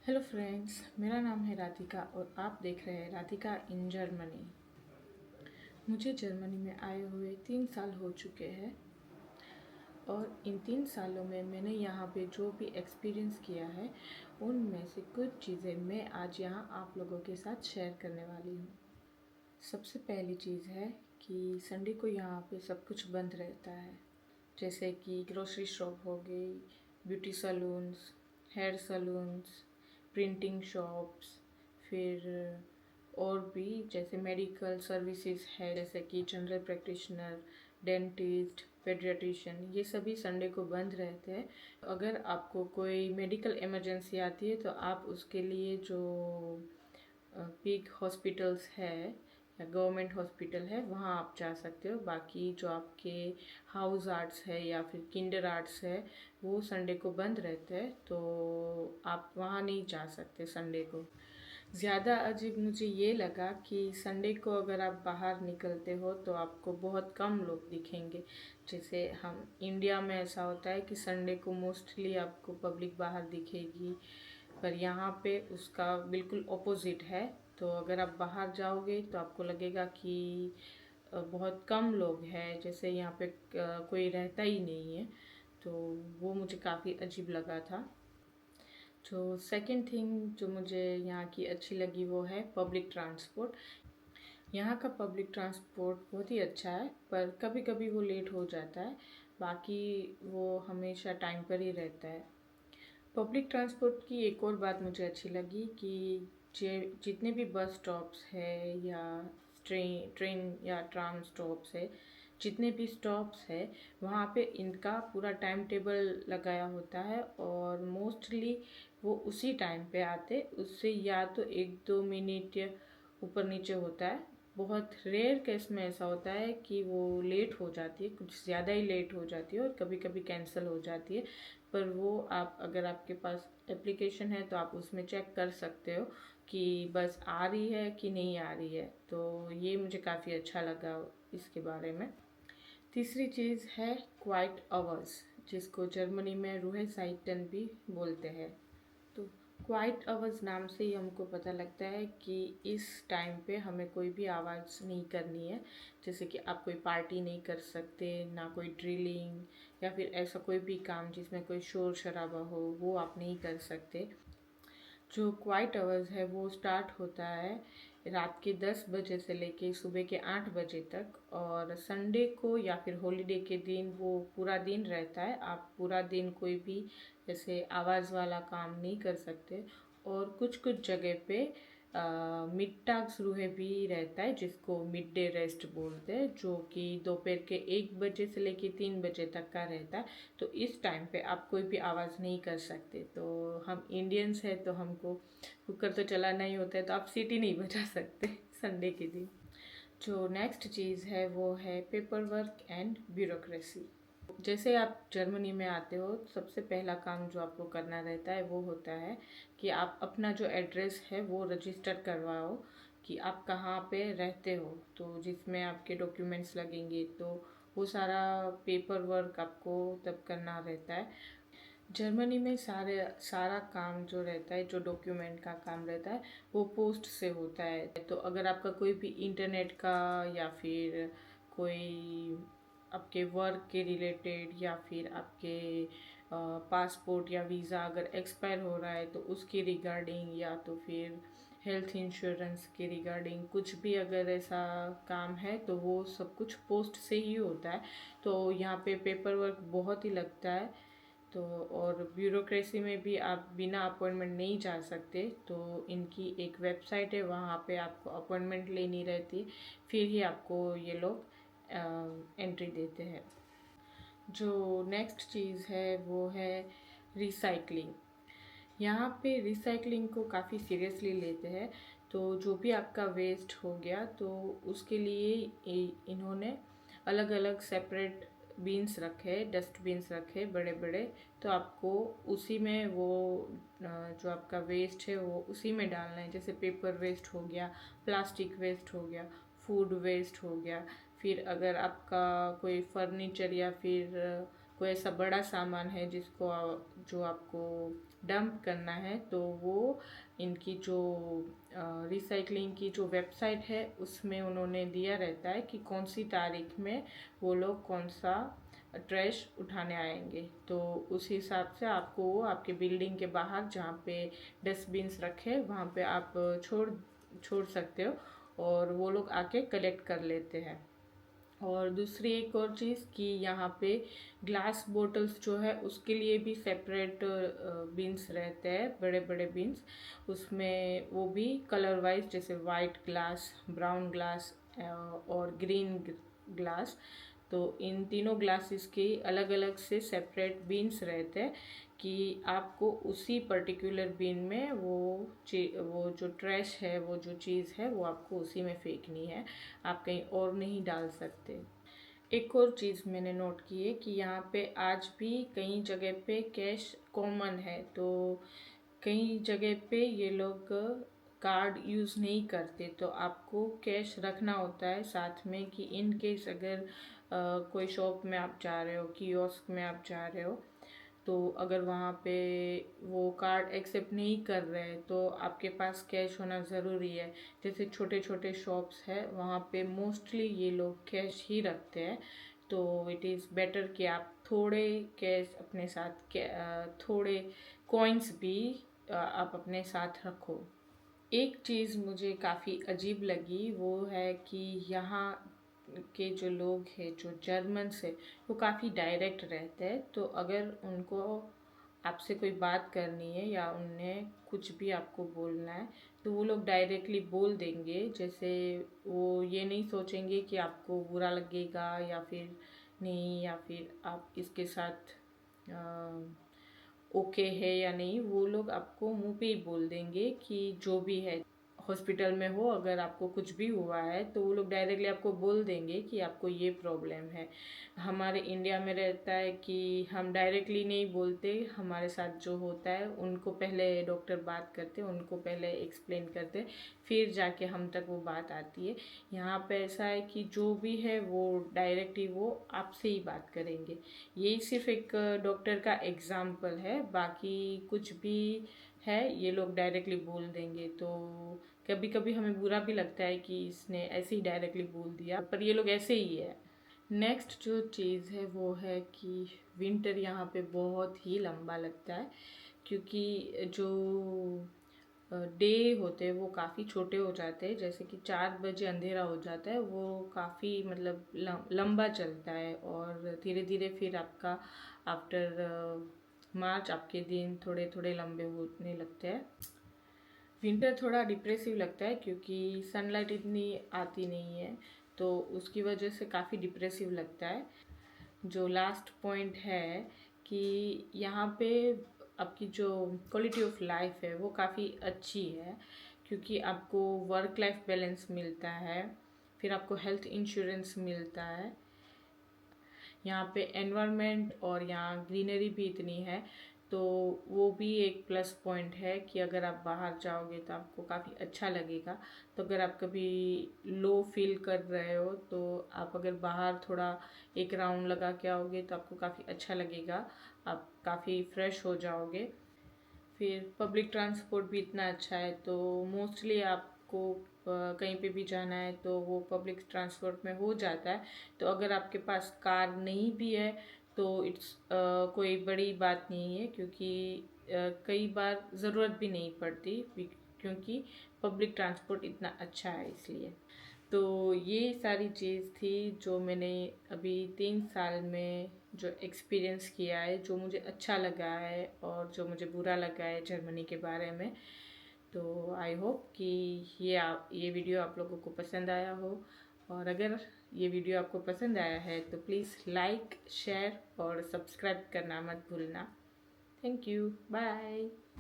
Hello friends, मेरा नाम है राधिका और आप देख रहे हैं राधिका इन जर्मनी। मुझे जर्मनी में आए हुए 3 साल हो चुके हैं और इन 3 सालों में मैंने यहाँ पे जो भी एक्सपीरियंस किया है उनमें से कुछ चीज़ें मैं आज यहाँ आप लोगों के साथ शेयर करने वाली हूँ। सबसे पहली चीज़ है कि संडे को यहाँ पे सब कुछ बंद रहता है, जैसे कि ग्रोसरी शॉप हो गई, beauty salons, hair salons, printing shops, फिर और भी जैसे मेडिकल सर्विसेज है, जैसे कि जनरल प्रैक्टिशनर, डेंटिस्ट, पेडियाट्रिशियन, ये सभी संडे को बंद रहते हैं। अगर आपको कोई मेडिकल इमरजेंसी आती है तो आप उसके लिए जो बिग हॉस्पिटल्स है या गवर्नमेंट हॉस्पिटल है वहाँ आप जा सकते हो। बाकी जो आपके हाउस आर्ट्स है या फिर किंडर आर्ट्स है वो संडे को बंद रहते हैं, तो आप वहाँ नहीं जा सकते संडे को। ज़्यादा अजीब मुझे ये लगा कि संडे को अगर आप बाहर निकलते हो तो आपको बहुत कम लोग दिखेंगे। जैसे हम इंडिया में ऐसा होता है कि संडे को मोस्टली आपको पब्लिक बाहर दिखेगी, पर यहाँ पे उसका बिल्कुल ऑपोजिट है। तो अगर आप बाहर जाओगे तो आपको लगेगा कि बहुत कम लोग हैं, जैसे यहाँ पे कोई रहता ही नहीं है। तो वो मुझे काफ़ी अजीब लगा था। जो सेकंड थिंग जो मुझे यहाँ की अच्छी लगी वो है पब्लिक ट्रांसपोर्ट। यहाँ का पब्लिक ट्रांसपोर्ट बहुत ही अच्छा है, पर कभी कभी वो लेट हो जाता है, बाकी वो हमेशा टाइम पर ही रहता है। पब्लिक ट्रांसपोर्ट की एक और बात मुझे अच्छी लगी कि जितने भी बस स्टॉप्स है या ट्रेन या ट्राम स्टॉप्स है, जितने भी स्टॉप्स है वहाँ पे इनका पूरा टाइम टेबल लगाया होता है और मोस्टली वो उसी टाइम पे आते। उससे या तो 1-2 मिनट या ऊपर नीचे होता है। बहुत रेयर केस में ऐसा होता है कि वो लेट हो जाती है, कुछ ज़्यादा ही लेट हो जाती है और कभी कभी कैंसिल हो जाती है। पर वो आप अगर आपके पास एप्लीकेशन है तो आप उसमें चेक कर सकते हो कि बस आ रही है कि नहीं आ रही है। तो ये मुझे काफ़ी अच्छा लगा इसके बारे में। तीसरी चीज़ है क्वाइट आवर्स, जिसको जर्मनी में रूहे साइटन भी बोलते हैं। तो क्वाइट आवर्स नाम से ही हमको पता लगता है कि इस टाइम पे हमें कोई भी आवाज़ नहीं करनी है। जैसे कि आप कोई पार्टी नहीं कर सकते, ना कोई ड्रिलिंग या फिर ऐसा कोई भी काम जिसमें कोई शोर शराबा हो वो आप नहीं कर सकते। जो क्वाइट आवर्स है वो स्टार्ट होता है रात के 10 बजे से लेके सुबह के 8 बजे तक, और संडे को या फिर हॉलीडे के दिन वो पूरा दिन रहता है। आप पूरा दिन कोई भी जैसे आवाज़ वाला काम नहीं कर सकते। और कुछ कुछ जगह पे मिड भी रहता है, जिसको मिड डे रेस्ट बोलते हैं, जो कि दोपहर के 1 बजे से लेके 3 बजे तक का रहता है। तो इस टाइम पे आप कोई भी आवाज़ नहीं कर सकते। तो हम इंडियंस हैं तो हमको कुकर तो चलाना ही होता है, तो आप सीटी नहीं बजा सकते संडे के दिन। जो नेक्स्ट चीज़ है वो है पेपर वर्क एंड ब्यूरोक्रेसी। जैसे आप जर्मनी में आते हो तो सबसे पहला काम जो आपको करना रहता है वो होता है कि आप अपना जो एड्रेस है वो रजिस्टर करवाओ कि आप कहाँ पे रहते हो, तो जिसमें आपके डॉक्यूमेंट्स लगेंगे। तो वो सारा पेपर वर्क आपको तब करना रहता है। जर्मनी में सारा काम जो रहता है, जो डॉक्यूमेंट का काम रहता है वो पोस्ट से होता है। तो अगर आपका कोई भी इंटरनेट का या फिर कोई आपके वर्क के रिलेटेड या फिर आपके पासपोर्ट या वीज़ा अगर एक्सपायर हो रहा है तो उसके रिगार्डिंग, या तो फिर हेल्थ इंश्योरेंस के रिगार्डिंग कुछ भी अगर ऐसा काम है तो वो सब कुछ पोस्ट से ही होता है। तो यहाँ पे पेपर वर्क बहुत ही लगता है। तो और ब्यूरोक्रेसी में भी आप बिना अपॉइंटमेंट नहीं जा सकते। तो इनकी एक वेबसाइट है, वहाँ पे आपको अपॉइंटमेंट लेनी रहती, फिर ही आपको ये लोग एंट्री देते हैं। जो नेक्स्ट चीज़ है वो है रिसाइकलिंग। यहाँ पे रिसाइकलिंग को काफ़ी सीरियसली लेते हैं। तो जो भी आपका वेस्ट हो गया तो उसके लिए इन्होंने अलग अलग सेपरेट बीन्स रखे, डस्टबिन्स रखे बड़े बड़े। तो आपको उसी में वो जो आपका वेस्ट है वो उसी में डालना है। जैसे पेपर वेस्ट हो गया, प्लास्टिक वेस्ट हो गया, फूड वेस्ट हो गया, फिर अगर आपका कोई फर्नीचर या फिर कोई ऐसा बड़ा सामान है जो आपको डंप करना है तो वो इनकी जो रिसाइकलिंग की जो वेबसाइट है उसमें उन्होंने दिया रहता है कि कौन सी तारीख में वो लोग कौन सा ट्रैश उठाने आएंगे। तो उस हिसाब से आपको वो आपके बिल्डिंग के बाहर जहाँ पे डस्टबिन्स रखे वहाँ पे आप छोड़ सकते हो और वो लोग आके कलेक्ट कर लेते हैं। और दूसरी एक और चीज़ कि यहाँ पे ग्लास बोटल्स जो है उसके लिए भी सेपरेट बिन्स रहते हैं, बड़े बड़े बिन्स। उसमें वो भी कलर वाइज, जैसे वाइट ग्लास, ब्राउन ग्लास और ग्रीन ग्लास। तो इन तीनों ग्लासेस के अलग अलग से सेपरेट बिन्स रहते हैं कि आपको उसी पर्टिकुलर बिन में वो जो ट्रैश है, वो जो चीज़ है वो आपको उसी में फेंकनी है, आप कहीं और नहीं डाल सकते। एक और चीज़ मैंने नोट की है कि यहाँ पे आज भी कई जगह पे कैश कॉमन है, तो कई जगह पे ये लोग कार्ड यूज़ नहीं करते, तो आपको कैश रखना होता है साथ में कि इन केस अगर कोई शॉप में आप जा रहे हो, कियोस्क में आप जा रहे हो, तो अगर वहाँ पे वो कार्ड एक्सेप्ट नहीं कर रहे हैं तो आपके पास कैश होना ज़रूरी है। जैसे छोटे छोटे शॉप्स है वहाँ पे मोस्टली ये लोग कैश ही रखते हैं, तो इट इज़ बेटर कि आप थोड़े कैश अपने साथ थोड़े कॉइन्स भी आप अपने साथ रखो। एक चीज़ मुझे काफ़ी अजीब लगी वो है कि यहाँ के जो लोग हैं, जो जर्मन्स है, वो काफ़ी डायरेक्ट रहते हैं। तो अगर उनको आपसे कोई बात करनी है या उन्हें कुछ भी आपको बोलना है तो वो लोग डायरेक्टली बोल देंगे। जैसे वो ये नहीं सोचेंगे कि आपको बुरा लगेगा या फिर नहीं, या फिर आप इसके साथ ओके है या नहीं। वो लोग आपको मुंह पे ही बोल देंगे कि जो भी है। हॉस्पिटल में हो अगर आपको कुछ भी हुआ है तो वो लोग डायरेक्टली आपको बोल देंगे कि आपको ये प्रॉब्लम है। हमारे इंडिया में रहता है कि हम डायरेक्टली नहीं बोलते, हमारे साथ जो होता है उनको पहले डॉक्टर बात करते, उनको पहले एक्सप्लेन करते, फिर जाके हम तक वो बात आती है। यहाँ पे ऐसा है कि जो भी है वो डायरेक्टली वो आपसे ही बात करेंगे। यही सिर्फ एक डॉक्टर का एग्जाम्पल है, बाकी कुछ भी है ये लोग डायरेक्टली बोल देंगे। तो कभी कभी हमें बुरा भी लगता है कि इसने ऐसे ही डायरेक्टली बोल दिया, पर ये लोग ऐसे ही है। नेक्स्ट जो चीज़ है वो है कि विंटर यहाँ पे बहुत ही लंबा लगता है, क्योंकि जो डे होते हैं वो काफ़ी छोटे हो जाते हैं। जैसे कि 4 बजे अंधेरा हो जाता है, वो काफ़ी मतलब लंबा चलता है और धीरे धीरे फिर आपका आफ्टर मार्च आपके दिन थोड़े थोड़े लंबे होने लगते हैं। विंटर थोड़ा डिप्रेसिव लगता है क्योंकि सनलाइट इतनी आती नहीं है, तो उसकी वजह से काफ़ी डिप्रेसिव लगता है। जो लास्ट पॉइंट है कि यहाँ पे आपकी जो क्वालिटी ऑफ लाइफ है वो काफ़ी अच्छी है, क्योंकि आपको वर्क लाइफ बैलेंस मिलता है, फिर आपको हेल्थ इंश्योरेंस मिलता है। यहाँ पे एनवायरनमेंट और यहाँ ग्रीनरी भी इतनी है, तो वो भी एक प्लस पॉइंट है कि अगर आप बाहर जाओगे तो आपको काफ़ी अच्छा लगेगा। तो अगर आप कभी लो फील कर रहे हो तो आप अगर बाहर थोड़ा एक राउंड लगा के आओगे तो आपको काफ़ी अच्छा लगेगा, आप काफ़ी फ्रेश हो जाओगे। फिर पब्लिक ट्रांसपोर्ट भी इतना अच्छा है, तो मोस्टली आपको कहीं पे भी जाना है तो वो पब्लिक ट्रांसपोर्ट में हो जाता है। तो अगर आपके पास कार नहीं भी है तो इट्स कोई बड़ी बात नहीं है, क्योंकि कई बार ज़रूरत भी नहीं पड़ती, क्योंकि पब्लिक ट्रांसपोर्ट इतना अच्छा है इसलिए। तो ये सारी चीज़ थी जो मैंने अभी 3 साल में जो एक्सपीरियंस किया है, जो मुझे अच्छा लगा है और जो मुझे बुरा लगा है जर्मनी के बारे में। तो आई होप कि ये वीडियो आप लोगों को पसंद आया हो, और अगर ये वीडियो आपको पसंद आया है तो प्लीज़ लाइक, शेयर और सब्सक्राइब करना मत भूलना। Thank you, bye.